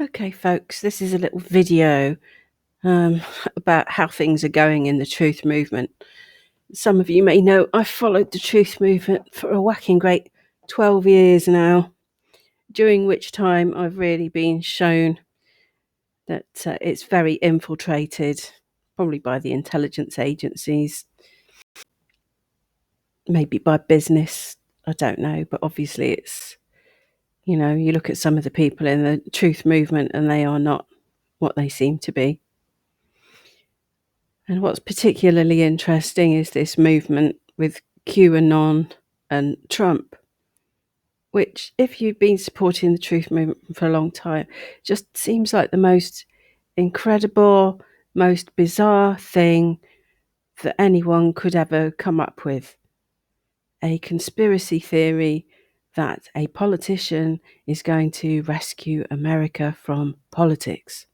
Okay, folks, this is a little video about how things are going in the Truth movement. Some of you may know I've followed the Truth movement for a whacking great 12 years now, during which time I've really been shown that it's very infiltrated, probably by the intelligence agencies, maybe by business, I don't know, but obviously it's, you look at some of the people in the Truth movement and they are not what they seem to be. And what's particularly interesting is this movement with QAnon and Trump, which, if you've been supporting the Truth movement for a long time, just seems like the most incredible, most bizarre thing that anyone could ever come up with. A conspiracy theory that a politician is going to rescue America from politics.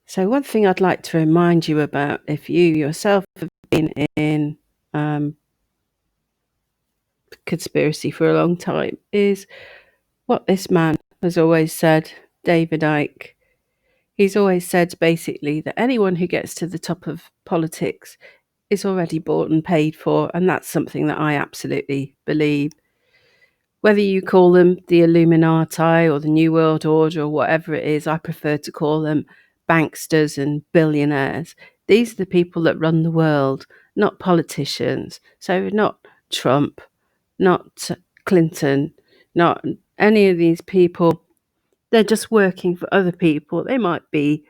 So one thing I'd like to remind you about, if you yourself have been in conspiracy for a long time, is what this man has always said, David Icke. He's always said basically that anyone who gets to the top of politics is already bought and paid for, and that's something that I absolutely believe. Whether you call them the Illuminati or the New World Order or whatever it is, I prefer to call them banksters and billionaires. These are the people that run the world, not politicians. So not Trump, not Clinton, not any of these people. They're just working for other people. They might be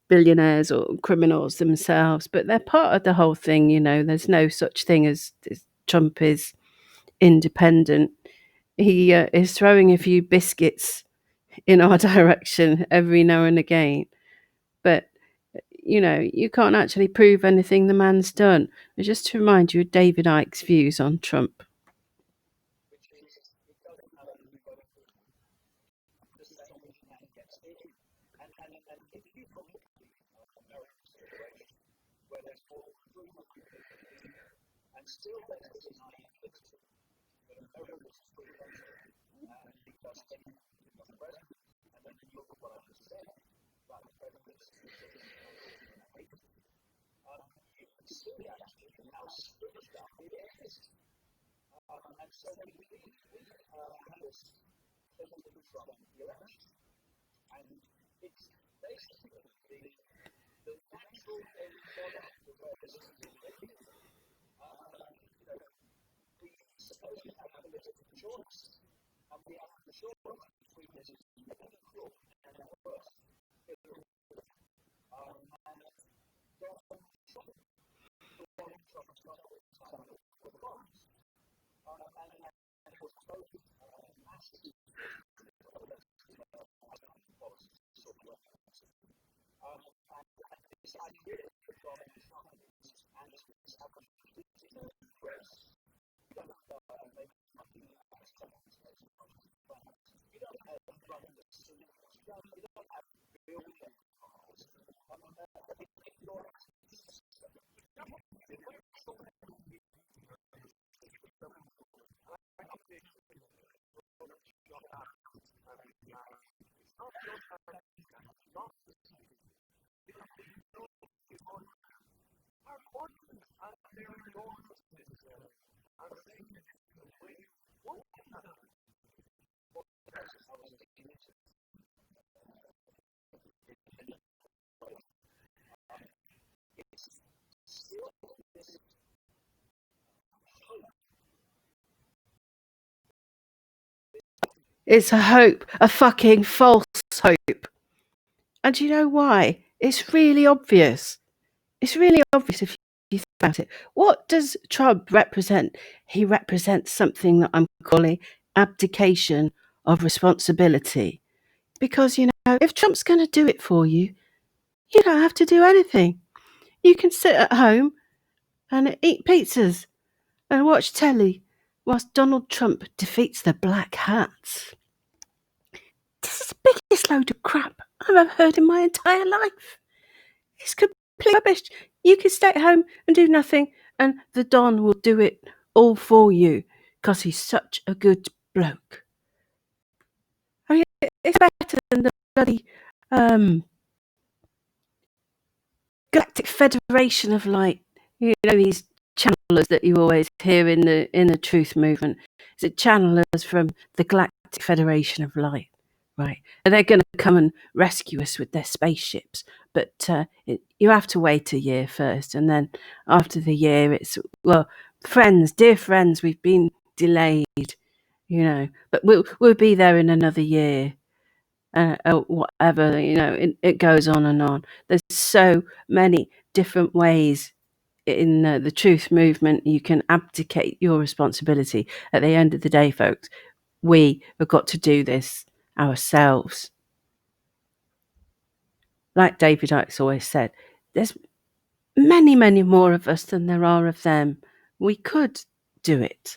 billionaires or criminals themselves, but they're part of the whole thing. There's no such thing as Trump is independent. He is throwing a few biscuits in our direction every now and again. But, you can't actually prove anything the man's done. But just to remind you of David Icke's views on Trump. It's a hope, a fucking false hope. And do you know why? It's really obvious. It's really obvious if you think about it. What does Trump represent? He represents something that I'm calling abdication of responsibility. Because, if Trump's going to do it for you, you don't have to do anything. You can sit at home and eat pizzas and watch telly whilst Donald Trump defeats the Black Hats. This is the biggest load of crap I've ever heard in my entire life. It's complete rubbish. You can stay at home and do nothing, and the Don will do it all for you because he's such a good bloke. I mean, it's better than the bloody Galactic Federation of Light. You know, these channelers that you always hear in the Truth movement. Is it channelers from the Galactic Federation of Light? Right. And they're going to come and rescue us with their spaceships. But you have to wait a year first. And then after the year, it's, well, dear friends, we've been delayed, you know, but we'll be there in another year. Whatever, you know, it goes on and on. There's so many different ways in the Truth movement you can abdicate your responsibility. At the end of the day, folks, we have got to do this ourselves. Like David Icke's always said, there's many, many more of us than there are of them. We could do it.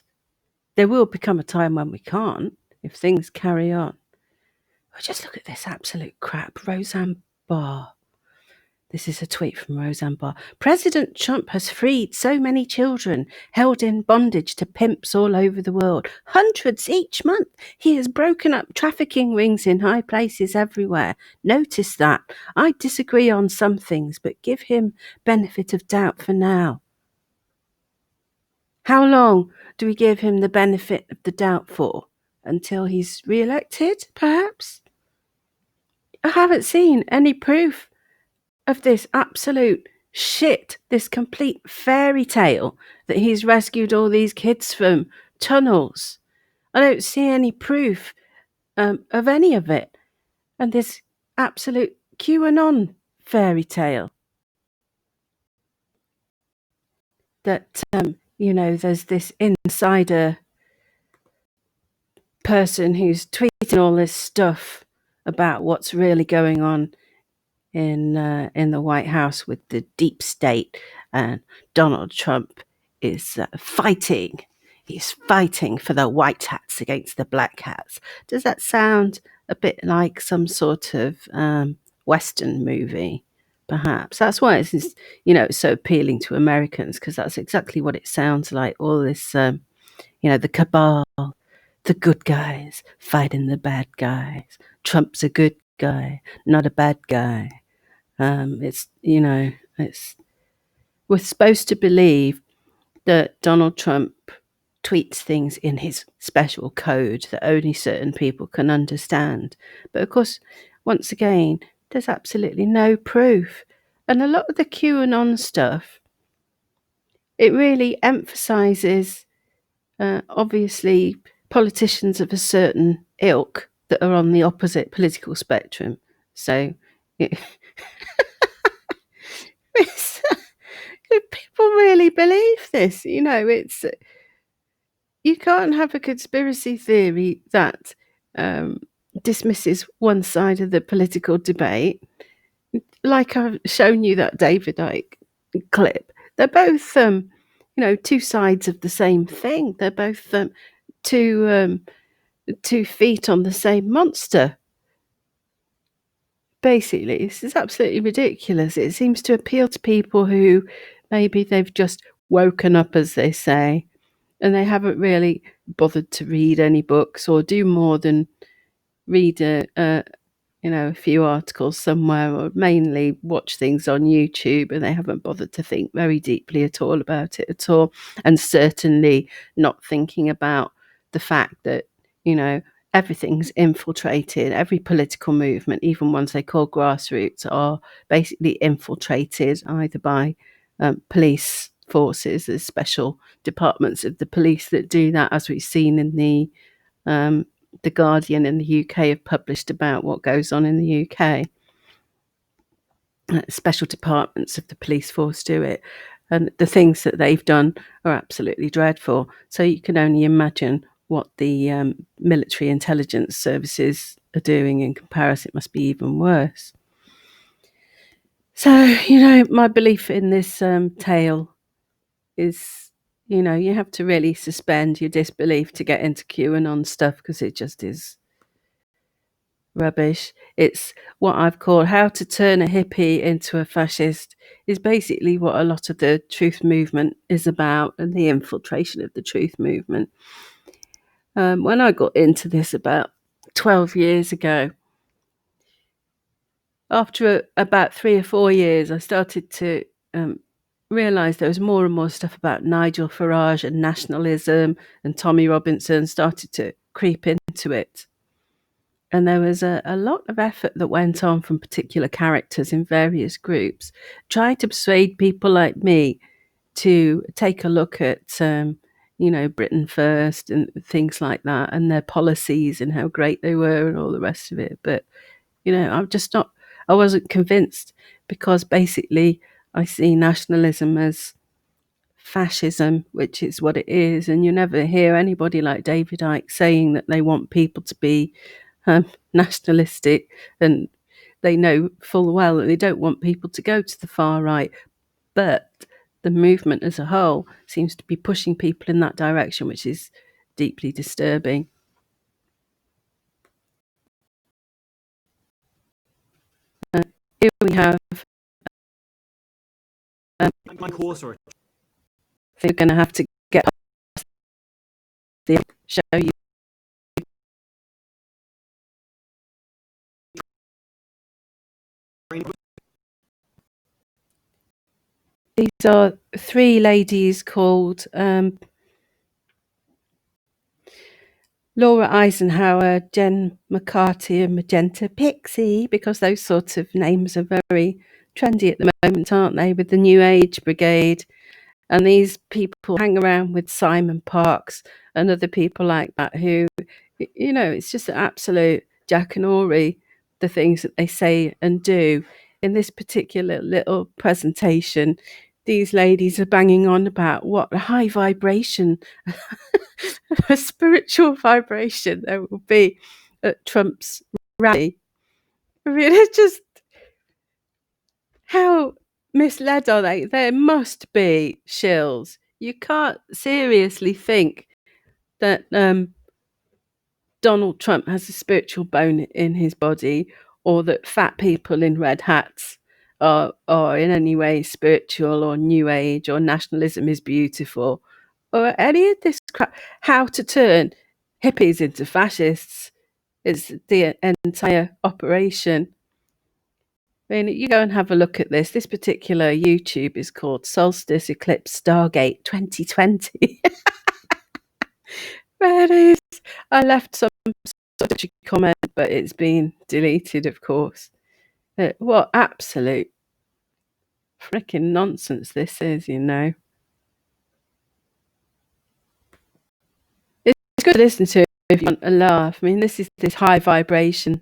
There will become a time when we can't, if things carry on. Oh, just look at this absolute crap. Roseanne Barr. This is a tweet from Roseanne Barr. President Trump has freed so many children held in bondage to pimps all over the world. Hundreds each month. He has broken up trafficking rings in high places everywhere. Notice that. I disagree on some things, but give him benefit of doubt for now. How long do we give him the benefit of the doubt for? Until he's re-elected, perhaps? I haven't seen any proof of this absolute shit, this complete fairy tale that he's rescued all these kids from tunnels. I don't see any proof of any of it. And this absolute QAnon fairy tale that, you know, there's this insider person who's tweeting all this stuff about what's really going on in the White House with the deep state, and Donald Trump is fighting. He's fighting for the white hats against the black hats. Does that sound a bit like some sort of Western movie? Perhaps that's why it's, you know, so appealing to Americans, because that's exactly what it sounds like. All this, you know, the cabal, the good guys fighting the bad guys. Trump's a good guy, not a bad guy. It's, you know, we're supposed to believe that Donald Trump tweets things in his special code that only certain people can understand. But of course, once again, there's absolutely no proof. And a lot of the QAnon stuff, it really emphasizes, obviously, politicians of a certain ilk that are on the opposite political spectrum. So people really believe this, you know. It's, you can't have a conspiracy theory that dismisses one side of the political debate. Like I've shown you that David Icke clip, they're both you know, two sides of the same thing. They're both two feet on the same monster. Basically, this is absolutely ridiculous. It seems to appeal to people who maybe they've just woken up, as they say, and they haven't really bothered to read any books or do more than read you know, a few articles somewhere, or mainly watch things on YouTube, and they haven't bothered to think very deeply at all about it at all, and certainly not thinking about the fact that, you know, everything's infiltrated. Every political movement, even ones they call grassroots, are basically infiltrated either by police forces. There's special departments of the police that do that, as we've seen in the Guardian in the UK have published about what goes on in the UK. Special departments of the police force do it, and the things that they've done are absolutely dreadful. So you can only imagine what the military intelligence services are doing in comparison. It must be even worse. So, you know, my belief in this tale is, you know, you have to really suspend your disbelief to get into QAnon stuff, because it just is rubbish. It's what I've called how to turn a hippie into a fascist, is basically what a lot of the truth movement is about, and the infiltration of the truth movement. When I got into this about 12 years ago. After about 3 or 4 years, I started to realise there was more and more stuff about Nigel Farage and nationalism, and Tommy Robinson started to creep into it. And there was a lot of effort that went on from particular characters in various groups, trying to persuade people like me to take a look at, Britain First and things like that, and their policies and how great they were and all the rest of it. But, I wasn't convinced, because basically I see nationalism as fascism, which is what it is. And you never hear anybody like David Icke saying that they want people to be nationalistic, and they know full well that they don't want people to go to the far right. But the movement as a whole seems to be pushing people in that direction, which is deeply disturbing. Here we have my course, or they're going to have to get the show you. These are 3 ladies called Laura Eisenhower, Jen McCarthy, and Magenta Pixie, because those sorts of names are very trendy at the moment, aren't they, with the New Age Brigade. And these people hang around with Simon Parkes and other people like that who, it's just an absolute jackanory, the things that they say and do. In this particular little presentation, these ladies are banging on about what a high vibration, a spiritual vibration there will be at Trump's rally. I mean, it's just, how misled are they? There must be shills. You can't seriously think that Donald Trump has a spiritual bone in his body, or that fat people in red hats are in any way spiritual or new age or nationalism is beautiful, or any of this crap. How to turn hippies into fascists is the entire operation. I mean, you go and have a look at this. This particular YouTube is called Solstice Eclipse Stargate 2020. There it is. I left some such a comment, but it's been deleted, of course. What absolute freaking nonsense this is, It's good to listen to if you want a laugh. I mean, this is this high vibration.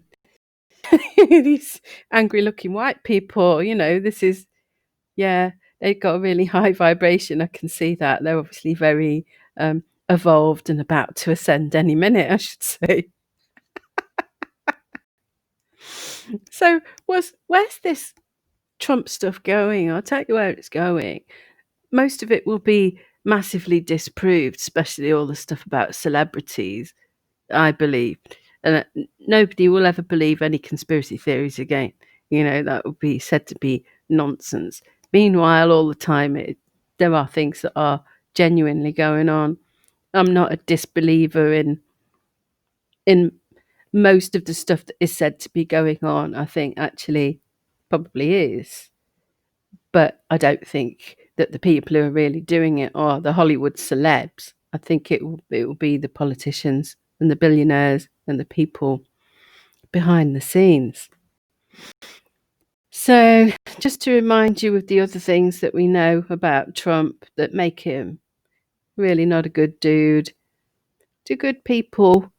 These angry looking white people, this is, yeah, they've got a really high vibration. I can see that. They're obviously very evolved and about to ascend any minute, I should say. So where's this Trump stuff going? I'll tell you where it's going. Most of it will be massively disproved, especially all the stuff about celebrities, I believe. And nobody will ever believe any conspiracy theories again. That would be said to be nonsense. Meanwhile, all the time, there are things that are genuinely going on. I'm not a disbeliever in most of the stuff that is said to be going on. I think actually probably is. But I don't think that the people who are really doing it are the Hollywood celebs. I think it will be the politicians and the billionaires and the people behind the scenes. So just to remind you of the other things that we know about Trump that make him really not a good dude. Do good people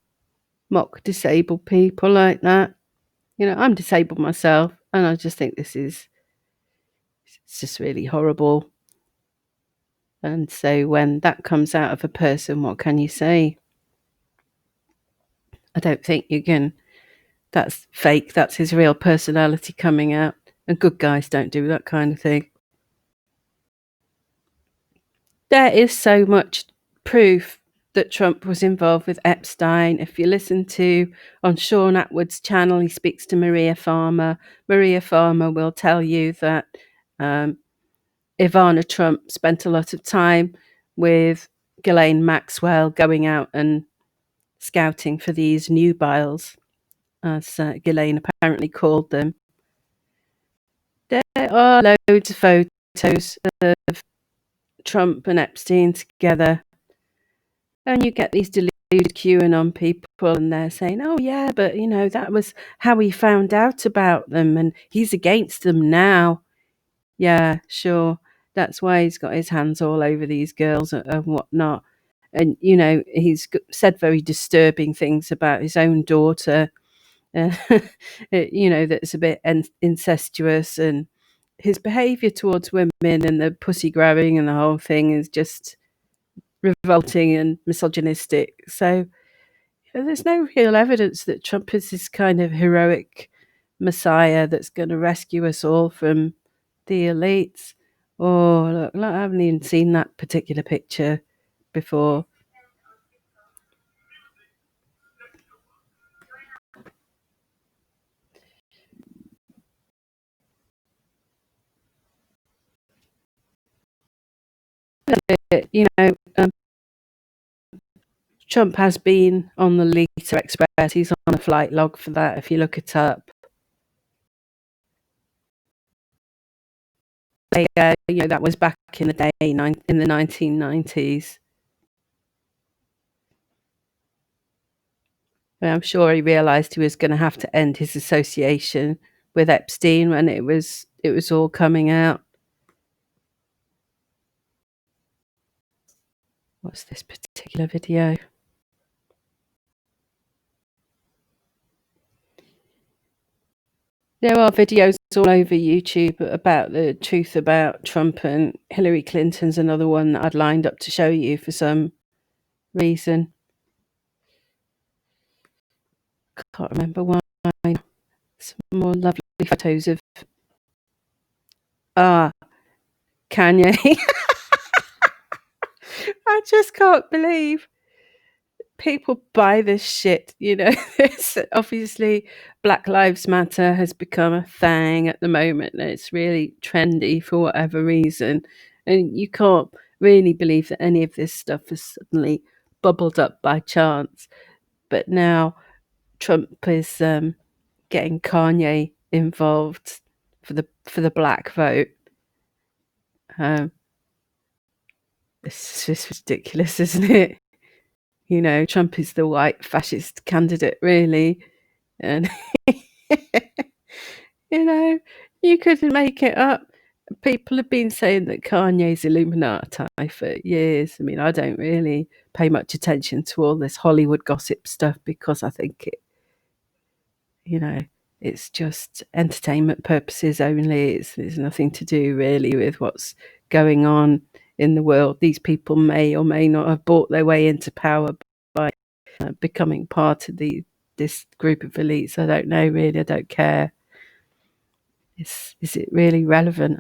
mock disabled people like that? I'm disabled myself, and I just think it's just really horrible. And so when that comes out of a person, what can you say? I don't think you can. That's fake. That's his real personality coming out. And good guys don't do that kind of thing. There is so much proof that Trump was involved with Epstein. If you listen to on Sean Atwood's channel, he speaks to Maria Farmer. Maria Farmer will tell you that Ivana Trump spent a lot of time with Ghislaine Maxwell going out and scouting for these nubiles. as Ghislaine apparently called them. There are loads of photos of Trump and Epstein together, and you get these deluded QAnon people, and they're saying, "Oh yeah, but that was how he found out about them, and he's against them now." Yeah, sure. That's why he's got his hands all over these girls and whatnot. And he's said very disturbing things about his own daughter. Uh, that's a bit incestuous, and his behaviour towards women and the pussy grabbing and the whole thing is just revolting and misogynistic. So there's no real evidence that Trump is this kind of heroic messiah that's going to rescue us all from the elites. Oh, look, I haven't even seen that particular picture before. Trump has been on the Lita Express. He's on a flight log for that, if you look it up. That was back in the day, in the 1990s. I'm sure he realised he was going to have to end his association with Epstein when it was all coming out. What's this particular video? There are videos all over YouTube about the truth about Trump, and Hillary Clinton's another one that I'd lined up to show you for some reason. Can't remember why. Some more lovely photos of Kanye. I just can't believe people buy this shit. It's obviously Black Lives Matter has become a thing at the moment, and it's really trendy for whatever reason, and you can't really believe that any of this stuff has suddenly bubbled up by chance. But now Trump is getting Kanye involved for the black vote. This is ridiculous, isn't it? Trump is the white fascist candidate, really. And, you couldn't make it up. People have been saying that Kanye's Illuminati for years. I mean, I don't really pay much attention to all this Hollywood gossip stuff because I think it's just entertainment purposes only. There's nothing to do really with what's going on in the world. These people may or may not have bought their way into power by becoming part of this group of elites. I don't know really. I don't care. Is it really relevant?